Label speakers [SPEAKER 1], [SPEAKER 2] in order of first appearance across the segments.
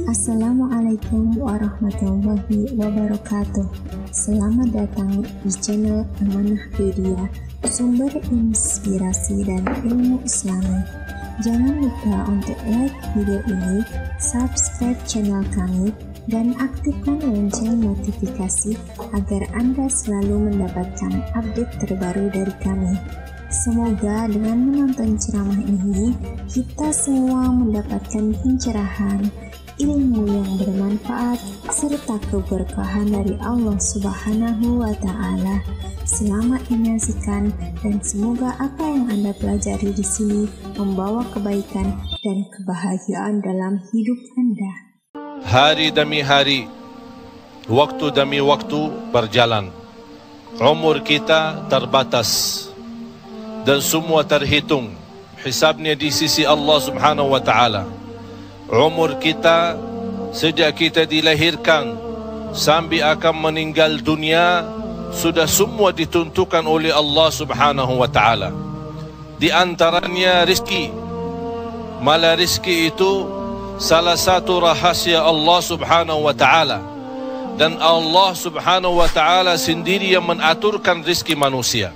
[SPEAKER 1] Assalamualaikum warahmatullahi wabarakatuh. Selamat datang di channel Amanah Media, sumber inspirasi dan ilmu Islami. Jangan lupa untuk like video ini, subscribe channel kami, dan aktifkan lonceng notifikasi agar Anda selalu mendapatkan update terbaru dari kami. Semoga dengan menonton ceramah ini, kita semua mendapatkan pencerahan, ilmu yang bermanfaat, serta keberkahan dari Allah Subhanahu wa Ta'ala. Selamat menyaksikan, dan semoga apa yang Anda pelajari di sini membawa kebaikan dan kebahagiaan dalam hidup Anda.
[SPEAKER 2] Hari demi hari, waktu demi waktu berjalan. Umur kita terbatas dan semua terhitung hisabnya di sisi Allah Subhanahu wa Ta'ala. Umur kita sejak kita dilahirkan sampai akan meninggal dunia sudah semua ditentukan oleh Allah Subhanahu wa Ta'ala. Di antaranya rezeki. Malah rezeki itu salah satu rahasia Allah Subhanahu wa Ta'ala, dan Allah Subhanahu wa Ta'ala sendiri yang mengaturkan rezeki manusia.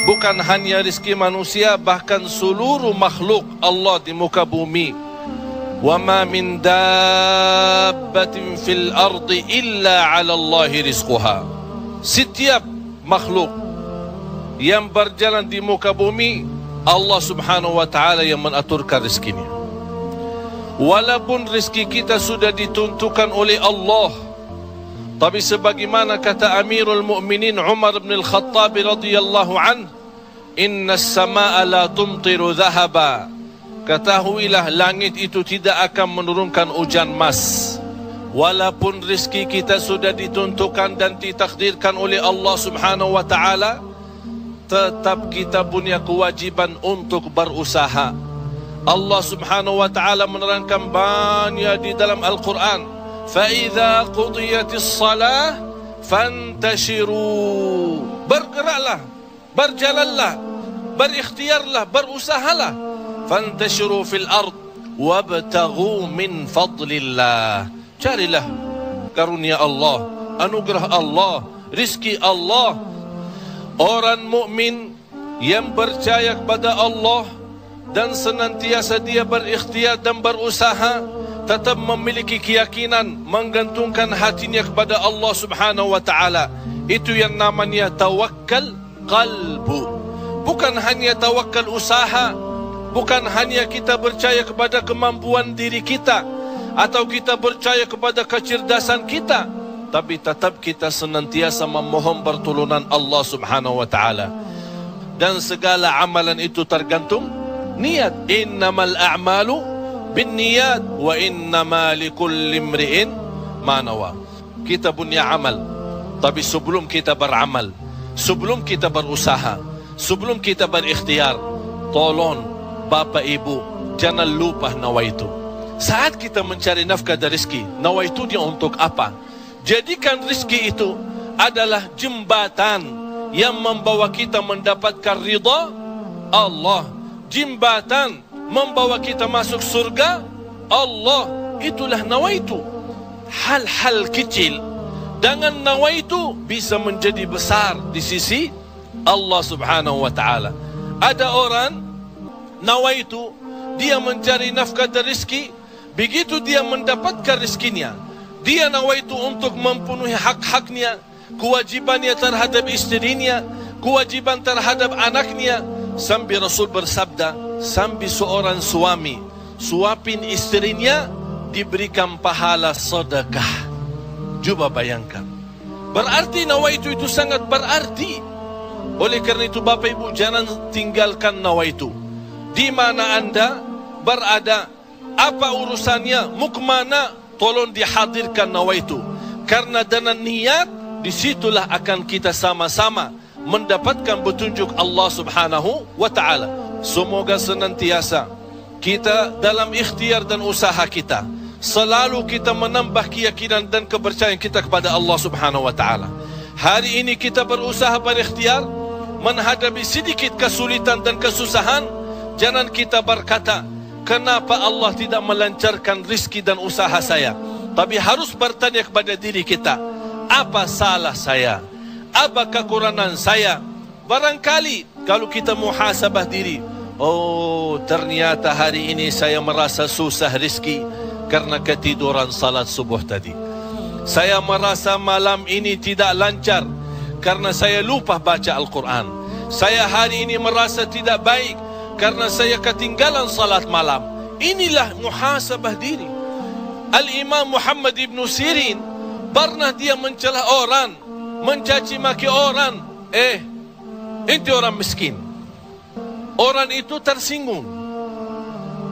[SPEAKER 2] Bukan hanya rezeki manusia, bahkan seluruh makhluk Allah di muka bumi. Wa ma min dabbatin fil ardi illa 'ala Allahi rizquha. Setiap makhluk yang berjalan di muka bumi, Allah Subhanahu wa Ta'ala yang mengaturkan rezekinya. Walaupun rezeki kita sudah ditentukan oleh Allah, tapi sebagaimana kata Amirul Mukminin Umar bin Al-Khattab radhiyallahu anhu, inna as-samaa'a la tumtiru dhahaba. Ketahuilah langit itu tidak akan menurunkan hujan emas. Walaupun rezeki kita sudah ditentukan dan ditakdirkan oleh Allah Subhanahu wa Ta'ala, tetap kita punya kewajiban untuk berusaha. Allah Subhanahu wa Ta'ala menerangkan banyak di dalam Al-Quran, فَإِذَا قُضِيَتِ الصَّلَاةِ فَانْتَشِرُوا. Bergeraklah, berjalanlah, berikhtiarlah, berusahalah. فَانْتَشِرُوا فِي الْأَرْضِ وَابْتَغُوا مِنْ فَضْلِ اللَّهِ. Carilah karunia Allah, anugerah Allah, rizki Allah. Orang mukmin yang percaya kepada Allah dan senantiasa dia berikhtiar dan berusaha, tetap memiliki keyakinan, menggantungkan hatinya kepada Allah Subhanahu wa Ta'ala. Itu yang namanya tawakkal qalbu. Bukan hanya tawakkal usaha, bukan hanya kita percaya kepada kemampuan diri kita atau kita percaya kepada kecerdasan kita, tapi tetap kita senantiasa memohon pertolongan Allah Subhanahu wa Ta'ala. Dan segala amalan itu tergantung niat. Innamal a'malu binniyat wa innama likulli imri'in ma nawa. Kita punya amal, tapi sebelum kita beramal, sebelum kita berusaha, sebelum kita berikhtiar, tolong Bapak Ibu jangan lupa nawaitu. Saat kita mencari nafkah dan rezeki, nawaitu dia untuk apa? Jadikan rezeki itu adalah jembatan yang membawa kita mendapatkan ridha Allah, jembatan membawa kita masuk surga Allah. Itulah nawaitu. Hal-hal kecil dengan nawaitu bisa menjadi besar di sisi Allah Subhanahu wa Ta'ala. Ada orang nawaitu dia mencari nafkah dan rezeki, begitu dia mendapatkan rezekinya, dia nawaitu untuk memenuhi hak-haknya, kewajibannya terhadap istrinya, kewajiban terhadap anaknya. Sampai Rasul bersabda, sampai seorang suami suapin istrinya diberikan pahala sedekah. Coba bayangkan, berarti nawaitu itu sangat berarti. Oleh kerana itu Bapak Ibu jangan tinggalkan nawaitu. Di mana Anda berada, apa urusannya, mau kemana, tolong dihadirkan nawaitu. Karena dengan niat, disitulah akan kita sama-sama mendapatkan petunjuk Allah Subhanahu wa Ta'ala. Semoga senantiasa kita dalam ikhtiar dan usaha kita, selalu kita menambah keyakinan dan kepercayaan kita kepada Allah Subhanahu wa Ta'ala. Hari ini kita berusaha berikhtiar menghadapi sedikit kesulitan dan kesusahan. Jangan kita berkata, kenapa Allah tidak melancarkan rizki dan usaha saya? Tapi harus bertanya kepada diri kita, apa salah saya? Apa kekurangan saya? Barangkali kalau kita muhasabah diri, oh ternyata hari ini saya merasa susah rizki karena ketiduran salat subuh tadi. Saya merasa malam ini tidak lancar karena saya lupa baca Al-Quran. Saya hari ini merasa tidak baik karena saya ketinggalan salat malam. Inilah muhasabah diri. Al-Imam Muhammad ibn Sirin pernah dia mencela orang, mencaci maki orang. Itu orang miskin. Orang itu tersinggung.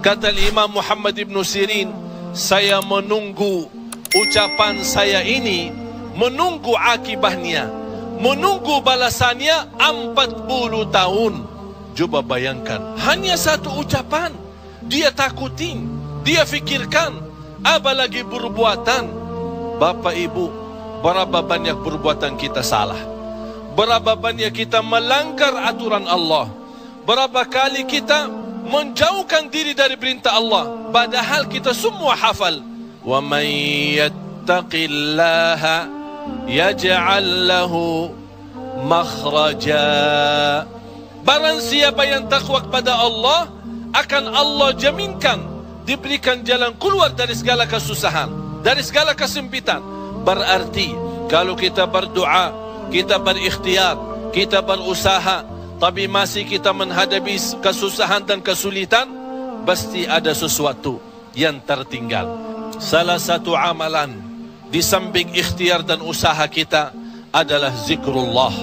[SPEAKER 2] Kata Imam Muhammad ibn Sirin, saya menunggu ucapan saya ini, menunggu akibahnya, menunggu balasannya 40 tahun. Coba bayangkan, hanya satu ucapan dia takutin, dia fikirkan, apalagi perbuatan. Bapak Ibu, berapa banyak perbuatan kita salah, berapa banyak kita melanggar aturan Allah, berapa kali kita menjauhkan diri dari perintah Allah, padahal kita semua hafal. Wa man yattaqillaha yaj'al lahu makhraja. Barang siapa yang takwa kepada Allah, akan Allah jaminkan diberikan jalan keluar dari segala kesusahan, dari segala kesempitan. Berarti kalau kita berdoa, kita berikhtiar, kita berusaha, tapi masih kita menghadapi kesusahan dan kesulitan, pasti ada sesuatu yang tertinggal. Salah satu amalan di samping ikhtiar dan usaha kita adalah zikrullah,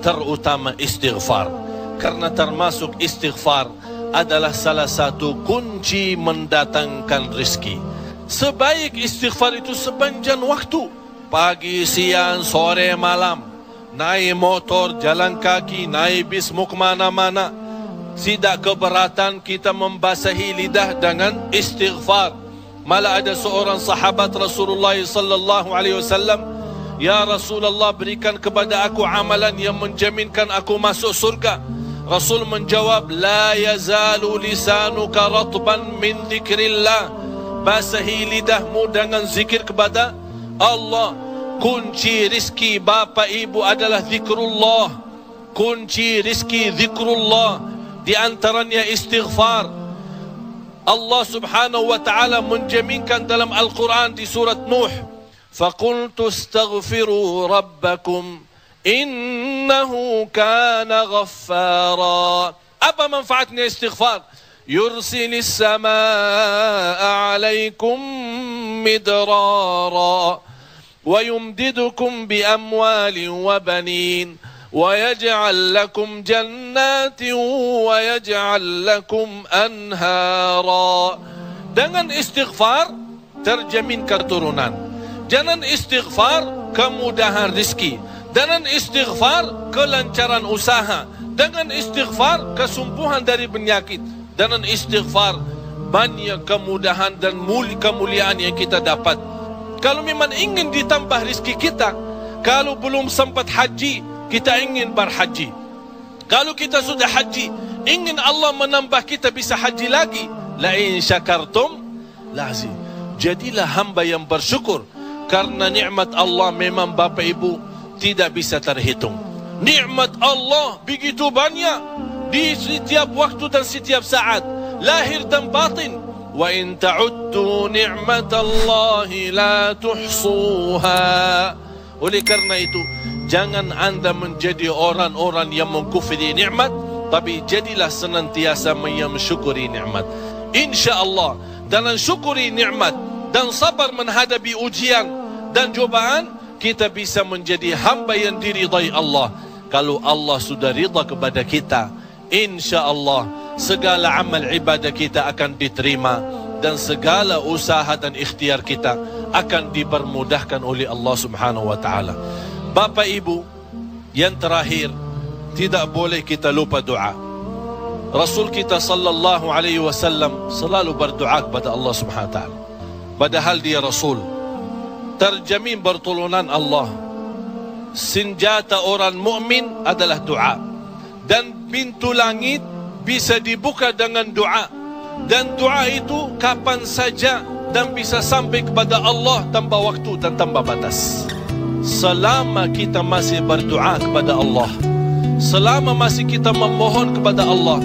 [SPEAKER 2] terutama istighfar. Karena termasuk istighfar adalah salah satu kunci mendatangkan rezeki. Sebaik istighfar itu sepanjang waktu, pagi, siang, sore, malam. Naik motor, jalan kaki, naik bis, mau kemana-mana. Tidak keberatan kita membasahi lidah dengan istighfar. Malah ada seorang sahabat Rasulullah sallallahu alaihi wasallam, ya Rasulullah, berikan kepada aku amalan yang menjaminkan aku masuk surga. Rasul menjawab, la yazalu lisanuka ratban min dzikrillah. Basahi lidahmu dengan zikir kepada Allah. Kunci rizki Bapak Ibu adalah zikrullah. Kunci rizki zikrullah, di antaranya istighfar. Allah subhanahu wa ta'ala menjaminkan dalam Al-Quran di surat Nuh, faqultu astaghfiru rabbakum innahu kana ghaffara. Apa manfaatnya istighfar? Yursilis samaa alaikum midrara wa yumdidukum bi amwalin wa banin wa yaj'al lakum jannatin wa yaj'al lakum anhara. Dengan istighfar terjamin keturunan. Dengan istighfar kemudahan rezeki. Dengan istighfar kelancaran usaha. Dengan istighfar kesembuhan dari penyakit. Dengan istighfar banyak kemudahan dan kemuliaan yang kita dapat. Kalau memang ingin ditambah rezeki kita, kalau belum sempat haji, kita ingin berhaji. Kalau kita sudah haji, ingin Allah menambah kita bisa haji lagi. La in syakartum lazim. Jadilah hamba yang bersyukur, karena nikmat Allah memang Bapak Ibu tidak bisa terhitung. Nikmat Allah begitu banyak di setiap waktu dan setiap saat, lahir dan batin. Wa in ta'uddu ni'matallahi la tuhsuha. Oleh karena itu, jangan anda menjadi orang-orang yang mengkufri nikmat, tapi jadilah senantiasa mensyukuri nikmat. InsyaAllah dengan syukuri nikmat dan sabar menghadapi ujian dan cobaan, kita bisa menjadi hamba yang diridai Allah. Kalau Allah sudah ridha kepada kita, InsyaAllah segala amal ibadah kita akan diterima, dan segala usaha dan ikhtiar kita akan dipermudahkan oleh Allah subhanahu wa ta'ala. Bapak Ibu, yang terakhir, tidak boleh kita lupa doa. Rasul kita sallallahu alaihi wasallam selalu berdoa kepada Allah subhanahu wa ta'ala. Padahal dia Rasul, terjamin pertolongan Allah. Senjata orang mukmin adalah doa, dan pintu langit bisa dibuka dengan doa. Dan doa itu kapan saja dan bisa sampai kepada Allah tanpa waktu dan tanpa batas. Selama kita masih berdoa kepada Allah, selama masih kita memohon kepada Allah,